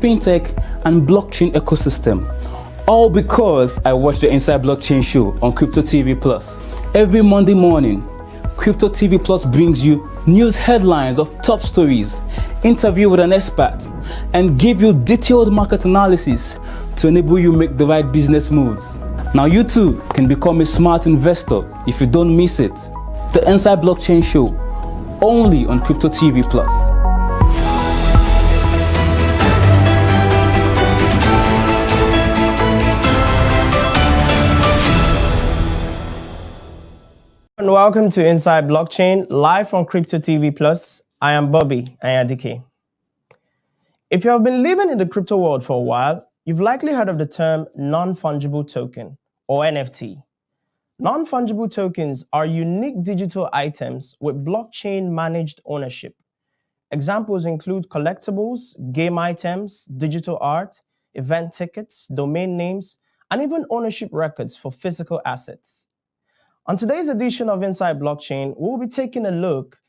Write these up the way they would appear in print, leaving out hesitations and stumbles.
fintech, and blockchain ecosystem. All because I watch the Inside Blockchain show on Crypto TV Plus. Every Monday morning, Crypto TV Plus brings you news headlines of top stories, interview with an expert, and give you detailed market analysis to enable you make the right business moves. Now you too can become a smart investor if you don't miss it. The Inside Blockchain show, only on Crypto TV Plus. And welcome to Inside Blockchain, live on Crypto TV Plus. I am Bobby Ayadike. If you have been living in the crypto world for a while, you've likely heard of the term non-fungible token, or NFT. Non-fungible tokens are unique digital items with blockchain-managed ownership. Examples include collectibles, game items, digital art, event tickets, domain names, and even ownership records for physical assets. On today's edition of Inside Blockchain, we'll be taking a look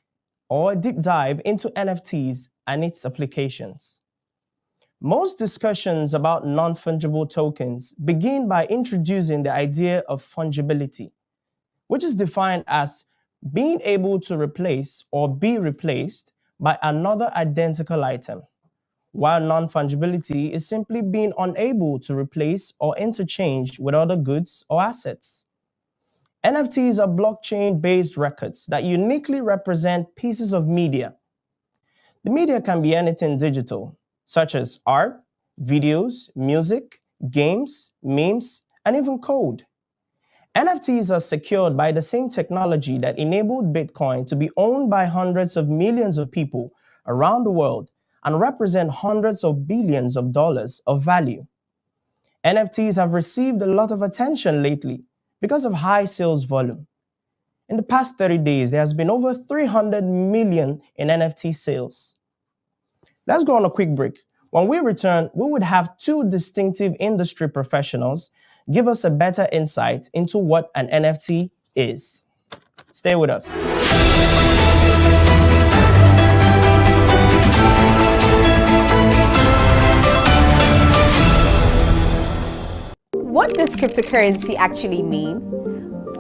or a deep dive into NFTs and its applications. Most discussions about non-fungible tokens begin by introducing the idea of fungibility, which is defined as being able to replace or be replaced by another identical item, while non-fungibility is simply being unable to replace or interchange with other goods or assets. NFTs are blockchain-based records that uniquely represent pieces of media. The media can be anything digital, such as art, videos, music, games, memes, and even code. NFTs are secured by the same technology that enabled Bitcoin to be owned by hundreds of millions of people around the world and represent hundreds of billions of dollars of value. NFTs have received a lot of attention lately because of high sales volume. In the past 30 days, there has been over 300 million in NFT sales. Let's go on a quick break. When we return, we would have two distinctive industry professionals give us a better insight into what an NFT is. Stay with us. What does cryptocurrency actually mean?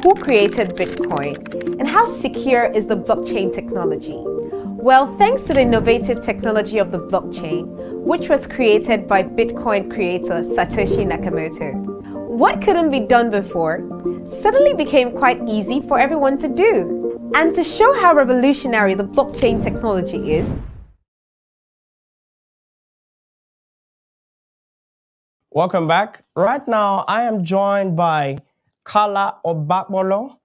Who created Bitcoin? And how secure is the blockchain technology? Well, thanks to the innovative technology of the blockchain, which was created by Bitcoin creator Satoshi Nakamoto, what couldn't be done before suddenly became quite easy for everyone to do. And to show how revolutionary the blockchain technology is, welcome back. Right now, I am joined by Kala Obakbolo,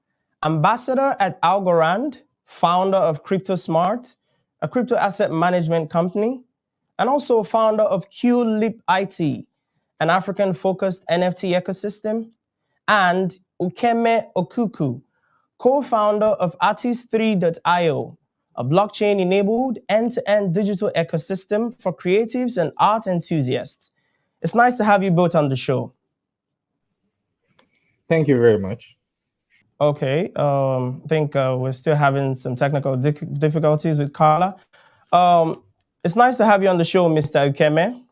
ambassador at Algorand, founder of CryptoSmart, a crypto asset management company, and also founder of QLeap IT, an African-focused NFT ecosystem, and Ukeme Okuku, co-founder of Artist3.io, a blockchain-enabled end-to-end digital ecosystem for creatives and art enthusiasts. It's nice to have you both on the show. Thank you very much. Okay, I think we're still having some technical difficulties with Carla. It's nice to have you on the show, Mr. Ukeme.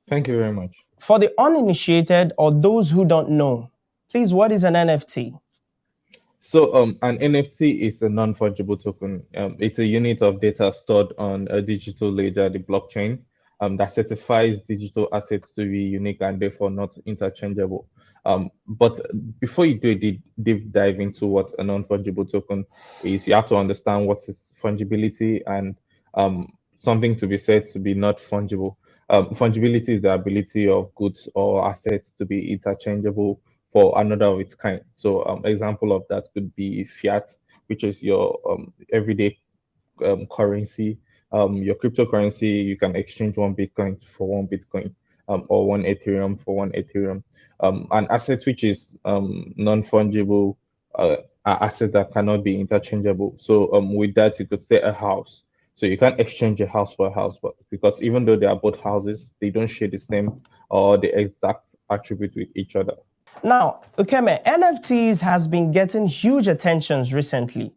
Thank you very much. For the uninitiated or those who don't know, please, what is an NFT? So an NFT is a non-fungible token. It's a unit of data stored on a digital ledger, the blockchain, that certifies digital assets to be unique and therefore not interchangeable. But before you do a deep dive into what a non-fungible token is, you have to understand what is fungibility and something to be said to be not fungible. Fungibility is the ability of goods or assets to be interchangeable for another of its kind. So example of that could be fiat, which is your everyday currency. Your cryptocurrency, you can exchange one Bitcoin for one Bitcoin, or one Ethereum for one Ethereum. An asset which is non-fungible are assets that cannot be interchangeable. So with that, you could say a house. So you can't exchange a house for a house, but because even though they are both houses, they don't share the same or the exact attribute with each other. Now, Ukeme, NFTs has been getting huge attentions recently.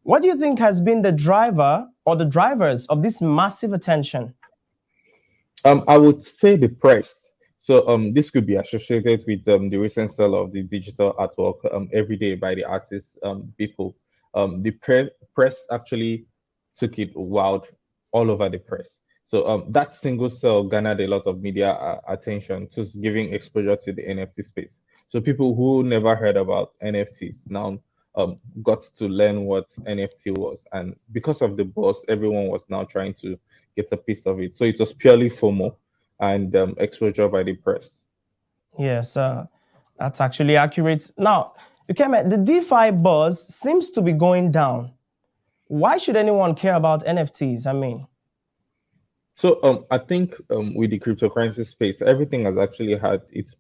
What do you think has been the driver or the drivers of this massive attention? I would say the press. So this could be associated with the recent sale of the digital artwork every day by the artists people. The press actually took it wild all over the press. So that single sale garnered a lot of media attention, just giving exposure to the NFT space. So people who never heard about NFTs now got to learn what NFT was, and because of the buzz, everyone was now trying to get a piece of it. So it was purely FOMO and exposure by the press. Yes, that's actually accurate. Now, the DeFi buzz seems to be going down. Why should anyone care about NFTs? I mean, So I think with the cryptocurrency space, everything has actually had its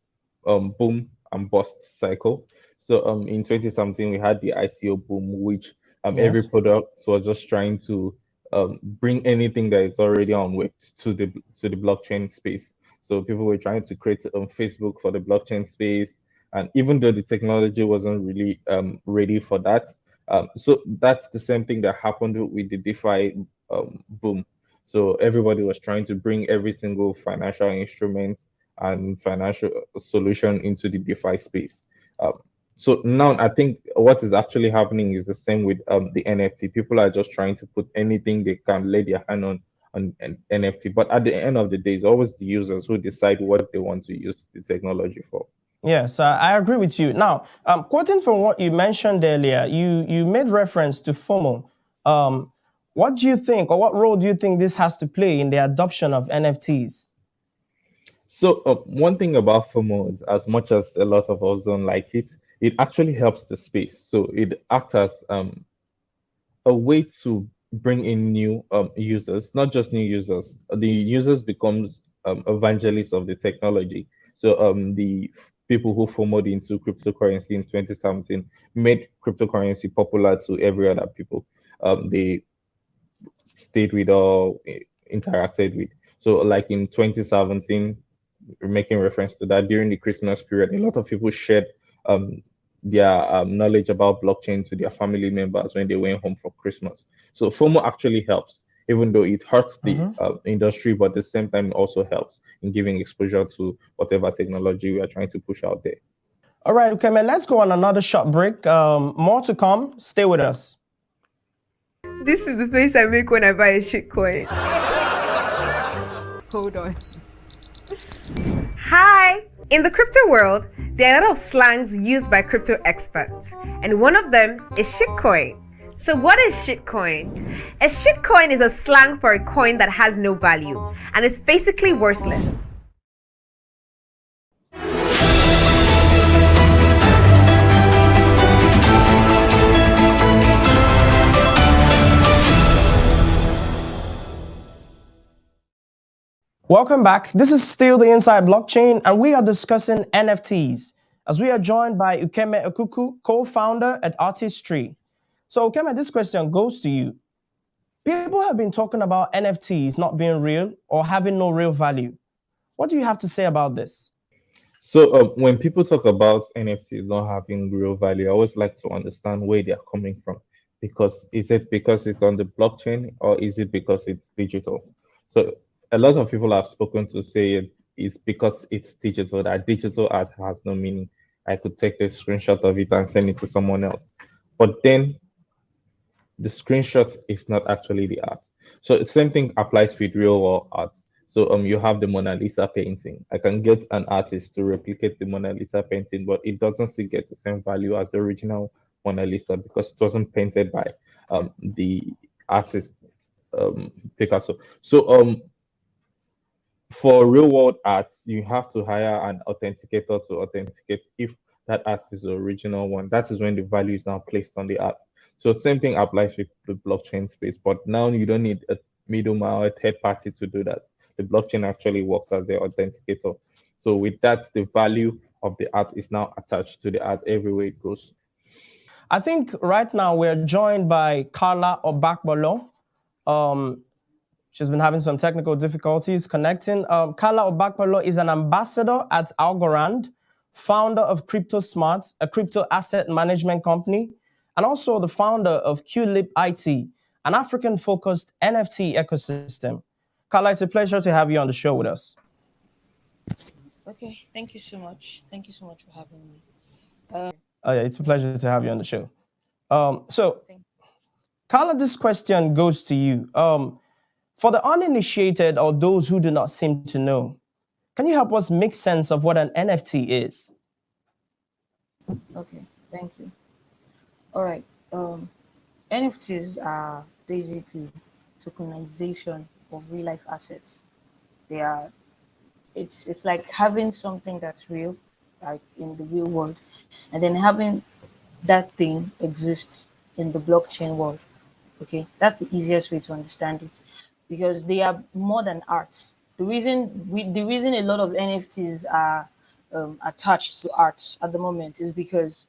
boom and bust cycle. So in 2017, we had the ICO boom, which every yes. product was just trying to bring anything that is already on web to the blockchain space. So people were trying to create Facebook for the blockchain space, and even though the technology wasn't really ready for that, so that's the same thing that happened with the DeFi boom. So everybody was trying to bring every single financial instrument and financial solution into the DeFi space. Um, so now I think what is actually happening is the same with the NFT. People are just trying to put anything they can lay their hand on an NFT. But at the end of the day, it's always the users who decide what they want to use the technology for. Yes, I agree with you. Now, quoting from what you mentioned earlier, you made reference to FOMO. What do you think, or what role do you think this has to play in the adoption of NFTs? So one thing about FOMO is, as much as a lot of us don't like it, it actually helps the space. So it acts as a way to bring in new users, not just new users. The users becomes evangelists of the technology. So the people who formed into cryptocurrency in 2017 made cryptocurrency popular to every other people. They stayed with or interacted with. So like in 2017, making reference to that, during the Christmas period, a lot of people shared their knowledge about blockchain to their family members when they went home for Christmas. So FOMO actually helps, even though it hurts the industry, but at the same time, it also helps in giving exposure to whatever technology we are trying to push out there. All right, okay, man, let's go on another short break. More to come. Stay with us. This is the face I make when I buy a shitcoin. Hold on. Hi! In the crypto world, there are a lot of slangs used by crypto experts, and one of them is shitcoin. So what is shitcoin? A shitcoin is a slang for a coin that has no value, and it's basically worthless. Welcome back. This is still the Inside Blockchain, and we are discussing NFTs, as we are joined by Ukeme Okuku, co-founder at Artistry. So Ukeme, this question goes to you. People have been talking about NFTs not being real or having no real value. What do you have to say about this? So when people talk about NFTs not having real value, I always like to understand where they're coming from. Because is it because it's on the blockchain, or is it because it's digital? So a lot of people I've spoken to say it's because it's digital, that digital art has no meaning. I could take a screenshot of it and send it to someone else. But then the screenshot is not actually the art. So the same thing applies with real world art. So you have the Mona Lisa painting. I can get an artist to replicate the Mona Lisa painting, but it doesn't still get the same value as the original Mona Lisa because it wasn't painted by the artist Picasso. So for real world art, you have to hire an authenticator to authenticate if that art is the original one. That is when the value is now placed on the art. So same thing applies with the blockchain space, but now you don't need a middleman or a third party to do that. The blockchain actually works as the authenticator. So with that, the value of the art is now attached to the art everywhere it goes. I think right now we're joined by Carla Obakbolo. She's been having some technical difficulties connecting. Carla Obakbolo is an ambassador at Algorand, founder of CryptoSmart, a crypto asset management company, and also the founder of QLip IT, an African-focused NFT ecosystem. Carla, it's a pleasure to have you on the show with us. Okay, thank you so much. Thank you so much for having me. Oh, yeah, it's a pleasure to have you on the show. So, Thank Carla, this question goes to you. For the uninitiated or those who do not seem to know, can you help us make sense of what an NFT is? Okay, thank you. All right. NFTs are basically tokenization of real life assets. They are it's like having something that's real, like in the real world, and then having that thing exist in the blockchain world. Okay, that's the easiest way to understand it, because they are more than art. The reason a lot of NFTs are attached to art at the moment is because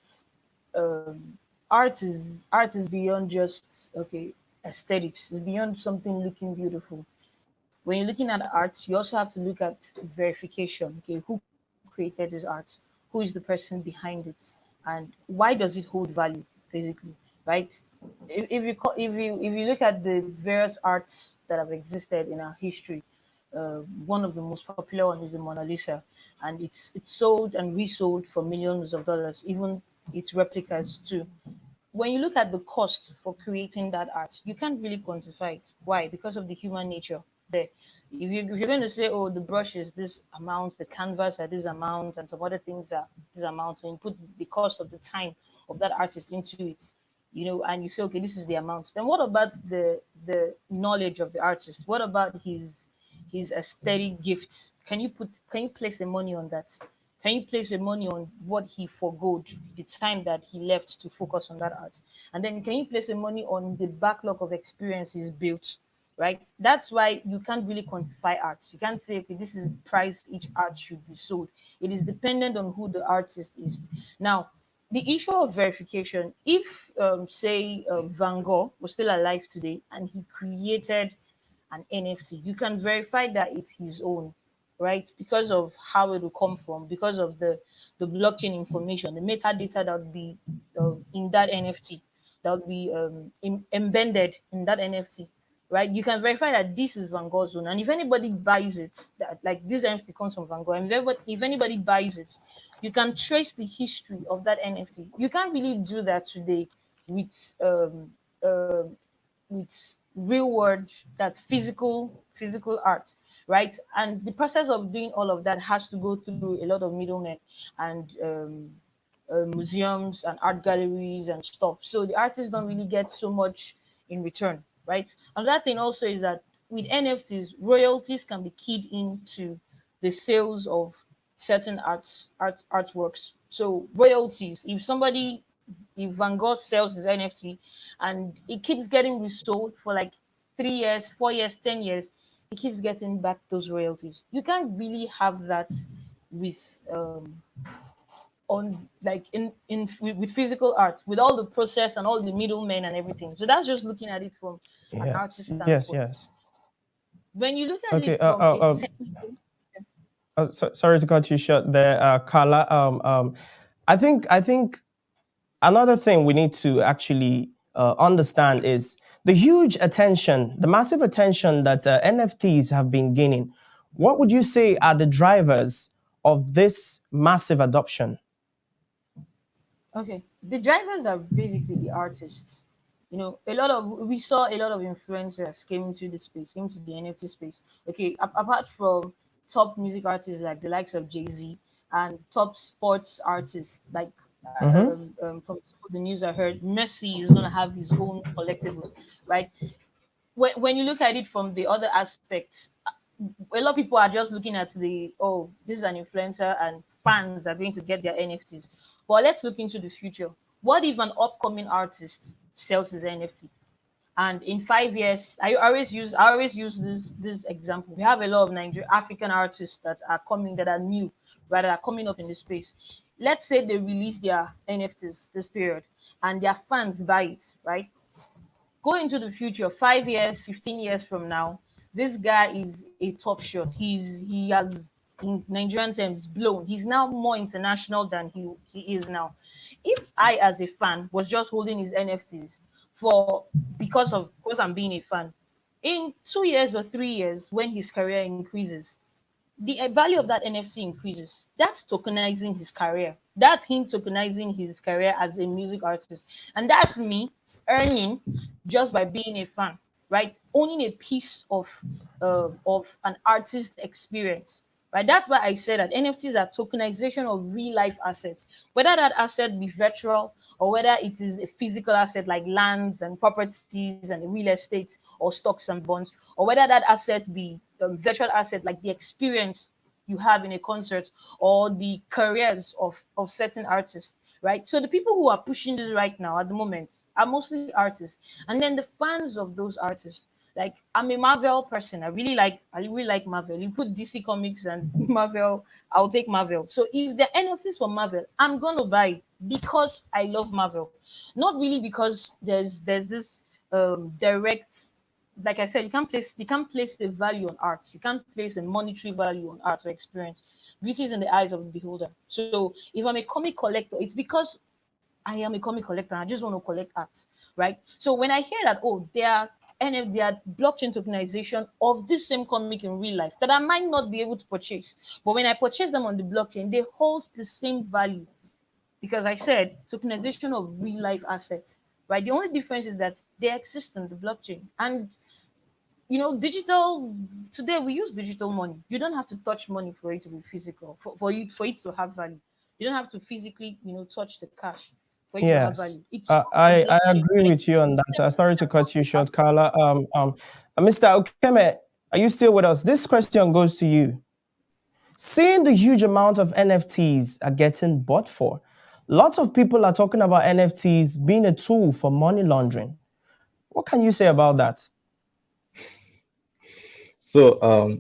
art is beyond just okay aesthetics. It's beyond something looking beautiful. When you're looking at art, you also have to look at verification. Okay, who created this art? Who is the person behind it? And why does it hold value? Basically, right? If you look at the various arts that have existed in our history, one of the most popular one is the Mona Lisa, and it's sold and resold for millions of dollars, even its replicas too. When you look at the cost for creating that art, you can't really quantify it. Why? Because of the human nature there. If you're going to say, oh, the brush is this amount, the canvas are this amount, and some other things are this amount, and you put the cost of the time of that artist into it, and you say, okay, this is the amount. Then what about the knowledge of the artist? What about his aesthetic gift? Can you place a money on that? Can you place a money on what he forgoed, the time that he left to focus on that art? And then can you place a money on the backlog of experience he's built, right? That's why you can't really quantify art. You can't say, okay, this is the price each art should be sold. It is dependent on who the artist is. Now, the issue of verification, if, say, Van Gogh was still alive today and he created an NFT, you can verify that it's his own, right? Because of how it will come from, because of the blockchain information, the metadata that would be in that NFT, that would be embedded in that NFT, right? You can verify that this is Van Gogh's own, and if anybody buys it, that like this NFT comes from Van Gogh, and if anybody buys it, you can trace the history of that NFT. You can't really do that today with with real world, that physical art, right? And the process of doing all of that has to go through a lot of middlemen and museums and art galleries and stuff. So the artists don't really get so much in return, right? Another thing also is that with NFTs, royalties can be keyed into the sales of certain artworks. So royalties, if Van Gogh sells his NFT and it keeps getting resold for like 3 years, 4 years, 10 years, he keeps getting back those royalties. You can't really have that with on like in with physical art, with all the process and all the middlemen and everything. So that's just looking at it from an artist Yes, yes, standpoint. yes. When you look at Okay. it from a technical, Sorry to cut you short there, Carla. I think another thing we need to actually understand is the huge attention, the massive attention that NFTs have been gaining. What would you say are the drivers of this massive adoption? okay, the drivers are basically the artists. We saw a lot of influencers came to the NFT space. Okay, apart from top music artists like the likes of Jay-Z and top sports artists like Mm-hmm. from the news I heard, Messi is gonna have his own collectibles, right? When you look at it from the other aspect, a lot of people are just looking at this is an influencer and fans are going to get their NFTs. But let's look into the future. What if an upcoming artist sells his NFT? And in 5 years, I always use this example. We have a lot of Nigerian African artists that are new, right, that are coming up in the space. Let's say they release their NFTs this period and their fans buy it, right? Go into the future, 5 years, 15 years from now, this guy is a top shot. He has, in Nigerian terms, blown. He's now more international than he is now. If I, as a fan, was just holding his NFTs for because I'm being a fan, In 2 years or 3 years, when his career increases, the value of that NFT increases. That's tokenizing his career. That's him tokenizing his career as a music artist. And that's me earning just by being a fan, right? Owning a piece of an artist experience. Right. That's why I said that NFTs are tokenization of real life assets, whether that asset be virtual or whether it is a physical asset like lands and properties and real estate or stocks and bonds, or whether that asset be a virtual asset like the experience you have in a concert or the careers of certain artists, right? So the people who are pushing this right now at the moment are mostly artists, and then the fans of those artists. Like, I'm a Marvel person. I really like Marvel. You put DC Comics and Marvel, I'll take Marvel. So if the NFTs for Marvel, I'm gonna buy because I love Marvel, not really because there's this direct, like I said, you can't place the value on art. You can't place a monetary value on art or experience. Beauty is in the eyes of the beholder. So if I'm a comic collector, it's because I am a comic collector. I just want to collect art, right? So when I hear that, oh, they are blockchain tokenization of this same comic in real life that I might not be able to purchase, but when I purchase them on the blockchain, they hold the same value because I said tokenization of real life assets, right? The only difference is that they exist on the blockchain. And digital today we use digital money. You don't have to touch money for it to be physical, for it to have value. You don't have to physically, touch the cash for it to have Yes, value. It's on the I blockchain. agree with you on that. Sorry to cut you short, Carla. Mr. Okeme, are you still with us? This question goes to you. Seeing the huge amount of NFTs are getting bought for, lots of people are talking about NFTs being a tool for money laundering. What can you say about that? So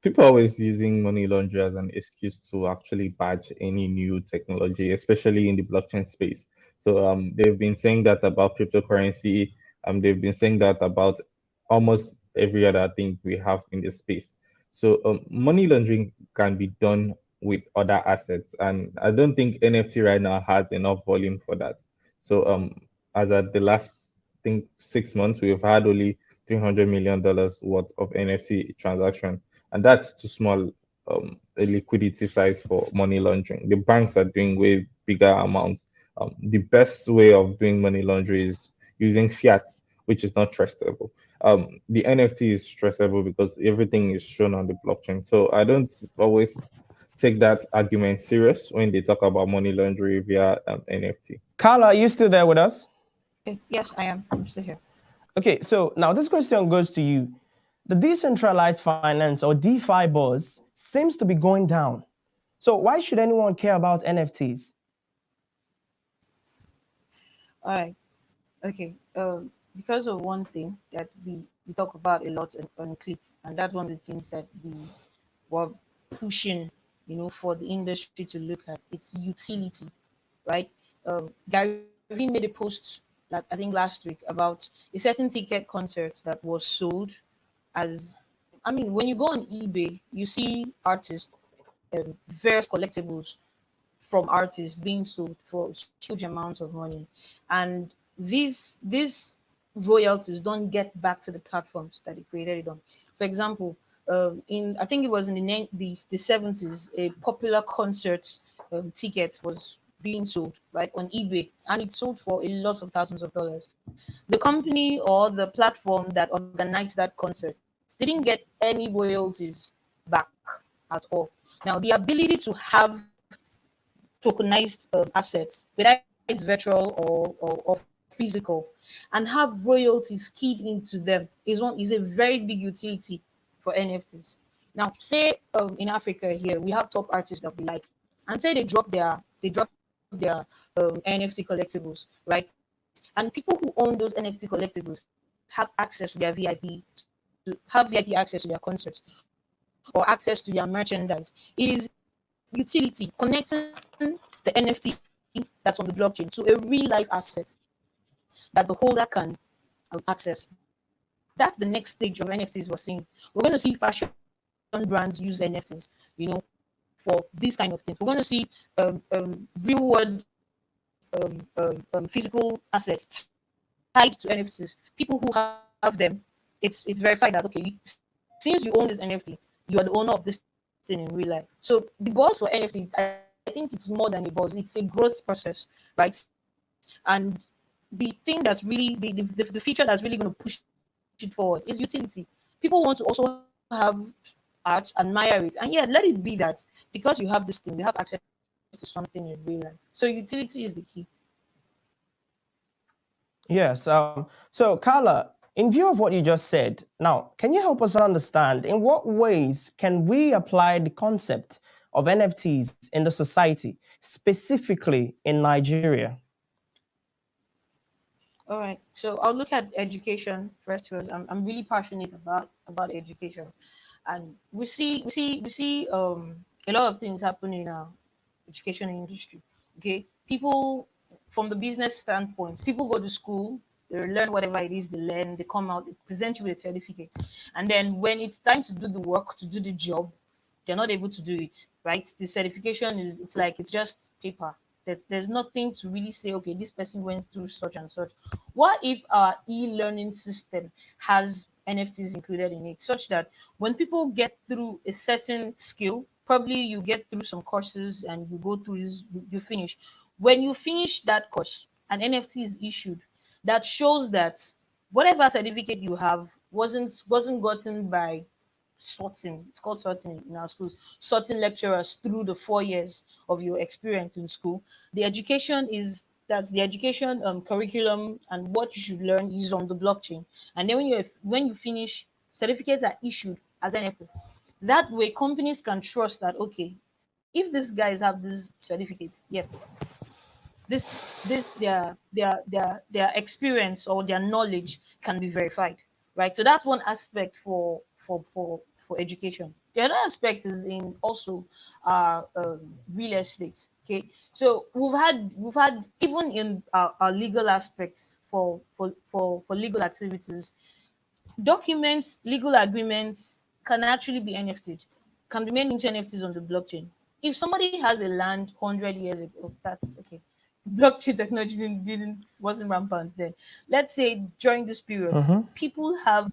people are always using money laundering as an excuse to actually badge any new technology, especially in the blockchain space. So they've been saying that about cryptocurrency. They've been saying that about almost every other thing we have in this space. So money laundering can be done with other assets, and I don't think NFT right now has enough volume for that. So as at the last, I think 6 months, we've had only $300 million worth of NFC transaction, and that's too small a liquidity size for money laundering. The banks are doing way bigger amounts. The best way of doing money laundering is using fiat, which is not trustable. The NFT is trustable because everything is shown on the blockchain. So I don't always take that argument serious when they talk about money laundering via NFT. Carla, are you still there with us? Okay, yes, I am. I'm still here. Okay, so now this question goes to you. The decentralized finance or DeFi buzz seems to be going down. So why should anyone care about NFTs? All right. Okay. Because of one thing that we talk about a lot on Clip, and that's one of the things that we were pushing, for the industry to look at. It's utility, right? Gary Vee made a post, like I think last week, about a certain ticket concert that was sold as. I mean, when you go on eBay, you see artists, various collectibles from artists being sold for huge amounts of money, and these royalties don't get back to the platforms that they created it on. For example, in I think it was in the 70s, a popular concert ticket was being sold right on eBay, and it sold for a lot of thousands of dollars. The company or the platform that organized that concert didn't get any royalties back at all. Now, the ability to have tokenized assets, whether it's virtual or physical, and have royalties keyed into them is a very big utility for NFTs. Now, say in Africa here we have top artists that we like, and say they drop their NFT collectibles, right? And people who own those NFT collectibles have access to their VIP access to their concerts or access to their merchandise. It is utility connecting the NFT that's on the blockchain to a real life asset that the holder can access. That's the next stage of NFTs we're seeing. We're going to see fashion brands use NFTs, for these kind of things. We're going to see real world physical assets tied to NFTs. People who have them it's verified that okay, since you own this NFT, you are the owner of this thing in real life. So the buzz for NFT, I think it's more than a buzz. It's a growth process, right? And the thing that's really the feature that's really going to push it forward is utility. People want to also have art, admire it, and yeah, let it be that because you have this thing, you have access to something in real life. So utility is the key. Yes. So, Carla, in view of what you just said, now, can you help us understand in what ways can we apply the concept of NFTs in the society, specifically in Nigeria? All right. So I'll look at education first because I'm really passionate about education, and we see a lot of things happening in our education industry. Okay, people from the business standpoint, people go to school, they learn whatever it is they learn, they come out, they present you with a certificate, and then when it's time to do the work, to do the job, they're not able to do it, right? The certification is it's like it's just paper. There's nothing to really say, okay, this person went through such and such. What if our e-learning system has NFTs included in it, such that when people get through a certain skill, probably you get through some courses and you go through this, you finish. When you finish that course, an NFT is issued that shows that whatever certificate you have wasn't gotten by sorting. It's called sorting in our schools. Sorting lecturers through the 4 years of your experience in school. The education is that's the education curriculum and what you should learn is on the blockchain. And then when you finish, certificates are issued as NFTs. That way, companies can trust that okay, if these guys have this certificate, yeah, this their experience or their knowledge can be verified, right? So that's one aspect for education. The other aspect is in also real estate. Okay, so we've had even in our legal aspects for legal activities, documents, legal agreements can actually be NFT'd, can be made into NFTs on the blockchain. If somebody has a land 100 years ago, that's okay. Blockchain technology wasn't rampant then. Let's say during this period, people have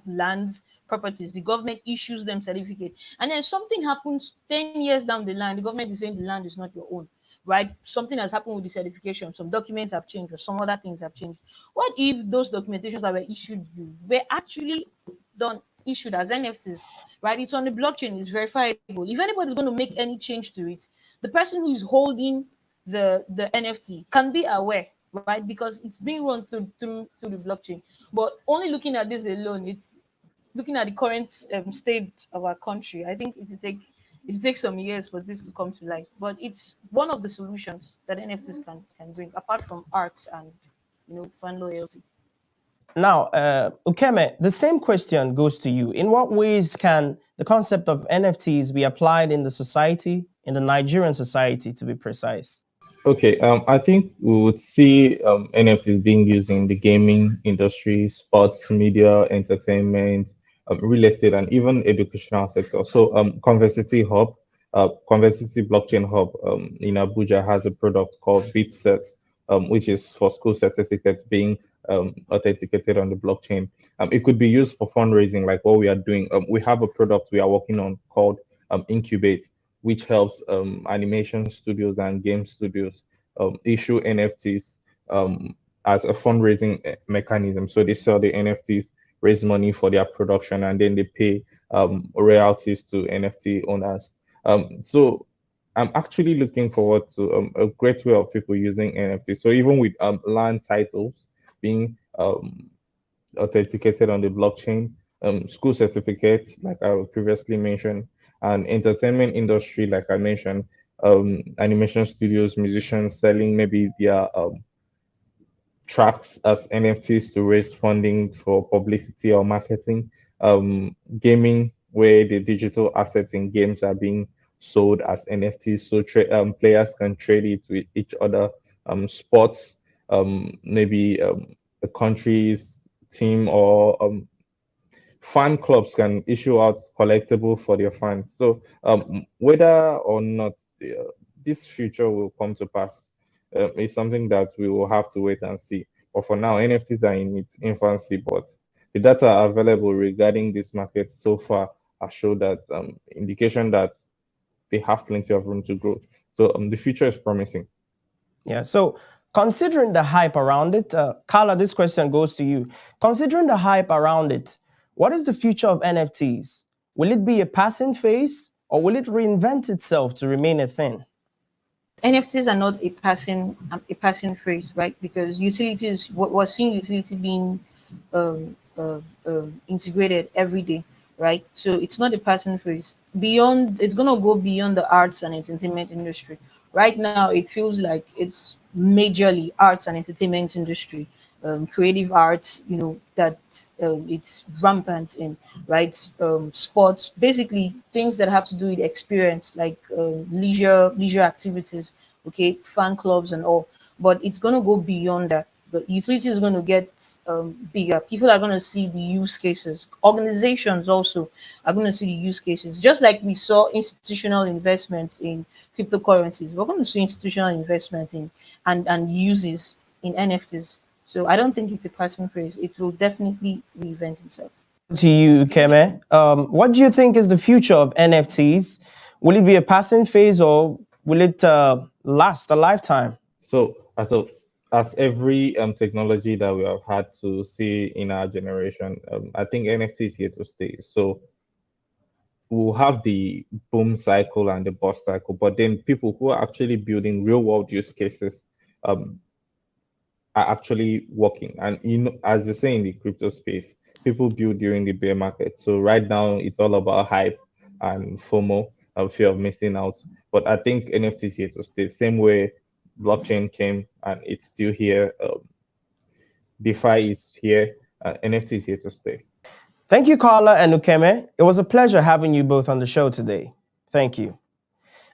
lands, properties. The government issues them certificate, and then something happens 10 years down the line. The government is saying the land is not your own, right? Something has happened with the certification. Some documents have changed, or some other things have changed. What if those documentations that were issued you were actually done issued as NFTs, right? It's on the blockchain, it's verifiable. If anybody's going to make any change to it, the person who is holding the NFT can be aware, right? Because it's being run through the blockchain. But only looking at this alone, it's looking at the current state of our country. I think it will take some years for this to come to light. But it's one of the solutions that NFTs can bring, apart from art and fan loyalty. Now, Ukeme, the same question goes to you. In what ways can the concept of NFTs be applied in the society, in the Nigerian society, to be precise? Okay, I think we would see NFTs being used in the gaming industry, sports, media, entertainment, real estate, and even educational sector. So, Conversity Blockchain Hub in Abuja has a product called BitCert, which is for school certificates being authenticated on the blockchain. It could be used for fundraising, like what we are doing. We have a product we are working on called Incubate, which helps animation studios and game studios issue NFTs as a fundraising mechanism. So they sell the NFTs, raise money for their production, and then they pay royalties to NFT owners. So I'm actually looking forward to a great way of people using NFTs. So even with land titles being authenticated on the blockchain, school certificates, like I previously mentioned, and entertainment industry, like I mentioned, animation studios, musicians selling maybe their tracks as NFTs to raise funding for publicity or marketing. Gaming, where the digital assets in games are being sold as NFTs, so players can trade it with each other. Sports, maybe a country's team or fan clubs can issue out collectible for their fans. So whether or not this future will come to pass is something that we will have to wait and see. But for now, NFTs are in its infancy, but the data available regarding this market so far have shown that indication that they have plenty of room to grow. So the future is promising. Yeah. So considering the hype around it, Carla, this question goes to you. Considering the hype around it, what is the future of NFTs? Will it be a passing phase or will it reinvent itself to remain a thing? NFTs are not a passing phrase, right? Because utilities, what we're seeing utility being integrated every day, right? So it's not a passing phrase. Beyond, it's gonna go beyond the arts and entertainment industry. Right now, it feels like it's majorly arts and entertainment industry, creative arts. You know that it's rampant in, right? Sports, basically things that have to do with experience, like leisure activities, okay, fan clubs and all. But it's gonna go beyond that. The utility is going to get bigger. People are going to see the use cases. Organizations also are going to see the use cases. Just like we saw institutional investments in cryptocurrencies, we're going to see institutional investment in and uses in NFTs. So I don't think it's a passing phrase. It will definitely reinvent itself. To you, Keme, what do you think is the future of NFTs? Will it be a passing phase or will it last a lifetime? So as every technology that we have had to see in our generation, I think NFT is here to stay. So we'll have the boom cycle and the bust cycle, but then people who are actually building real world use cases are actually working. And you know, as they say in the crypto space, people build during the bear market. So right now it's all about hype and FOMO, fear of missing out. But I think NFT is here to stay. Same way blockchain came and it's still here. DeFi is here. NFT is here to stay. Thank you, Carla and Ukeme. It was a pleasure having you both on the show today. Thank you.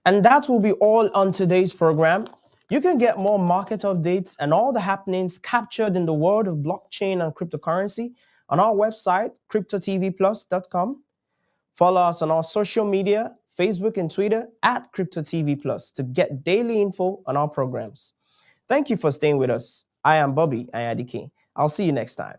And that will be all on today's program. You can get more market updates and all the happenings captured in the world of blockchain and cryptocurrency on our website, cryptotvplus.com. Follow us on our social media, Facebook and Twitter at CryptoTV+ to get daily info on our programs. Thank you for staying with us. I am Bobby Ayadike. I'll see you next time.